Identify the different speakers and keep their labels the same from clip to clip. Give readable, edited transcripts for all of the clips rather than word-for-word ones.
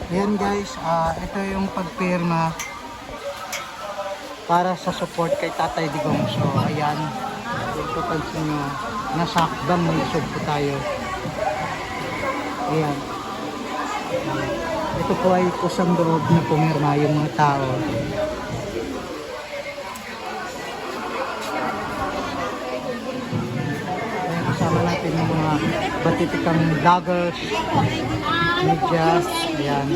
Speaker 1: Ayan guys, ito yung pagpirma para sa support kay Tatay Digong. So ayan, ito pansin nyo, nasa hakbang may isog po tayo. Ayan. Ito po ay kusang loob na pumirma yung mga tao. Ayan, kasama natin yung mga batitikang vloggers, media. Ayan.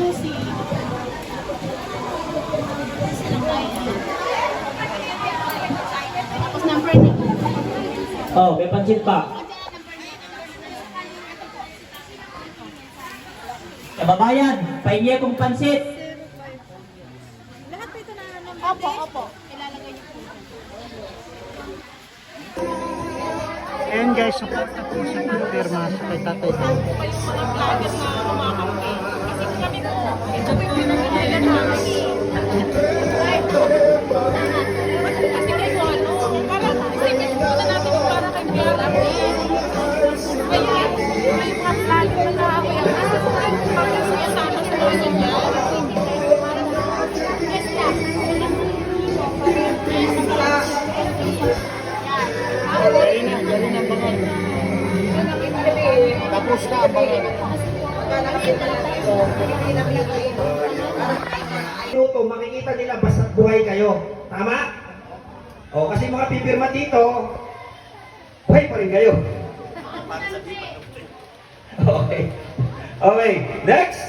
Speaker 2: Oh, may pansit pa. Kababayan, pahingi akong pansit.
Speaker 3: Lahat po ito na number. Opo. Ilalagay niyo po.
Speaker 1: Ayan guys, support na po sa pagpirma sa kay Tatay Digong.
Speaker 4: Tapos na ang mga
Speaker 5: minuto, makikita nila basta't buhay kayo. Tama? O, kasi mga pipirma dito, buhay pa rin kayo. Okay. Okay, next.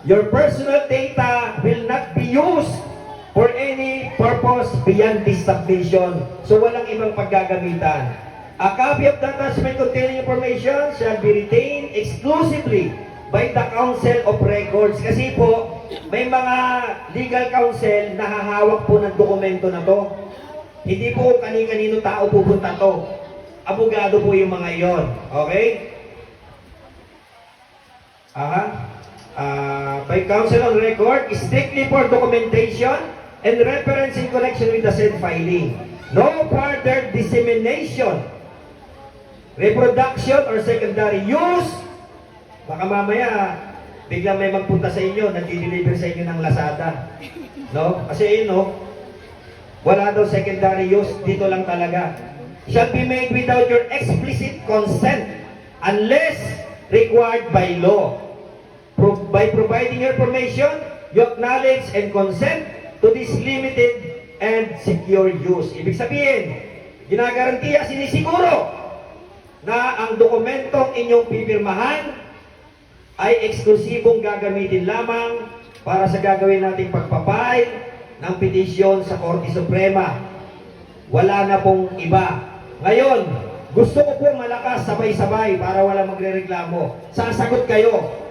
Speaker 5: Your personal data will not be used for any purpose beyond this submission. So, walang ibang paggagamitan. A copy of the attachment containing information shall be retained exclusively by the Council of Records. Kasi po, may mga legal counsel na hahawak po ng dokumento na to. Hindi po kani-kanino tao pupunta to. Abogado po yung mga iyon. Okay? By Council on Record, strictly for documentation and reference in connection with the said filing. No further dissemination, reproduction, or secondary use. Baka mamaya, biglang may magpunta sa inyo, nag-deliver sa inyo ng Lazada. No? Kasi yun, no? Wala daw secondary use, dito lang talaga. Shall be made without your explicit consent unless required by law. By providing your permission, you acknowledge and consent to this limited and secure use. Ibig sabihin, ginagarantiya, sinisiguro na ang dokumentong inyong pipirmahan ay eksklusibong gagamitin lamang para sa gagawin nating pagpapile ng petisyon sa Korte Suprema. Wala na pong iba. Ngayon, gusto ko pong malakas sabay-sabay para wala magrereklamo. Sasagot kayo.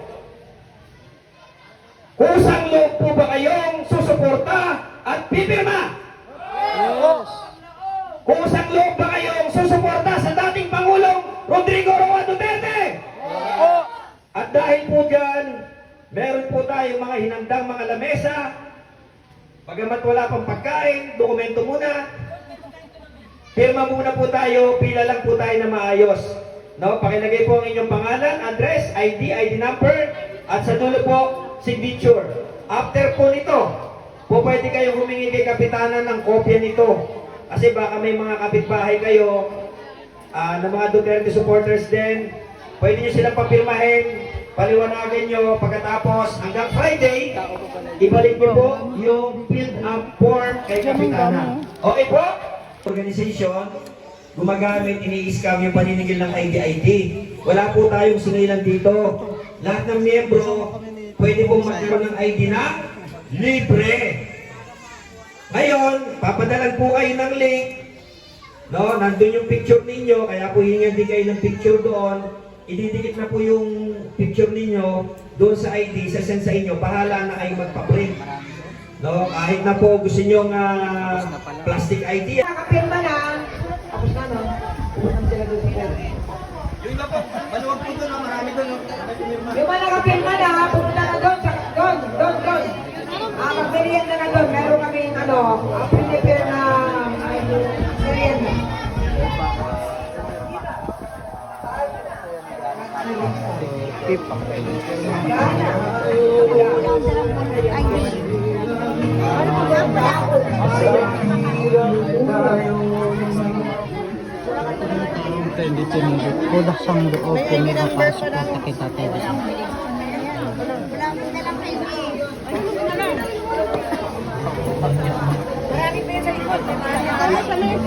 Speaker 5: Kusang loob po ba kayong susuporta at pipirma?
Speaker 1: Yes!
Speaker 5: Kusang loob ba kayong susuporta sa dating Pangulong Rodrigo Roa Duterte? At dahil po dyan, meron po tayong mga hinandang mga lamesa. Pagamat wala pang pagkain, dokumento muna. Pirma muna po tayo, pila lang po tayo na maayos. No? Pakilagay po ang inyong pangalan, address, ID number, at sa dulo po, signature. After po nito, po pwede kayong humingi kay Kapitanan ng kopya nito. Kasi baka may mga kapitbahay kayo na mga Duterte supporters din. Pwede nyo silang papirmahin, paliwanagan nyo. Pagkatapos, hanggang Friday, ibalik nyo po yung filled up form kay Kapitanan. Okay po? Organization, gumagamit, ini-scam yung paninigil ng ID. Wala po tayong singilan dito. Lahat ng miyembro, pwede pong magkaroon ng ID na libre. Ngayon, papadalan po kayo ng link. No, nandun yung picture ninyo, kaya po hingan din kayo ng picture doon. Ididikit na po yung picture ninyo doon sa ID, sasend sa inyo. Bahala na kayo magpa-print. No, kahit na po gusto nyo plastic ID.
Speaker 6: Nakapirma na. Tapos na, no? Pumunta sila doon sila.
Speaker 4: yung iba po, maluwag po doon, marami doon.
Speaker 6: Yung mga nakapirma na, pumunta na doon. Doon. Magmerienda na doon. Meron kami, prepare na merienda.
Speaker 1: Tip. Hindi tinunod. Kudak sang loob kung makapasok na kita tayo.
Speaker 3: Marami pa yun sa likod. Marami pa yun.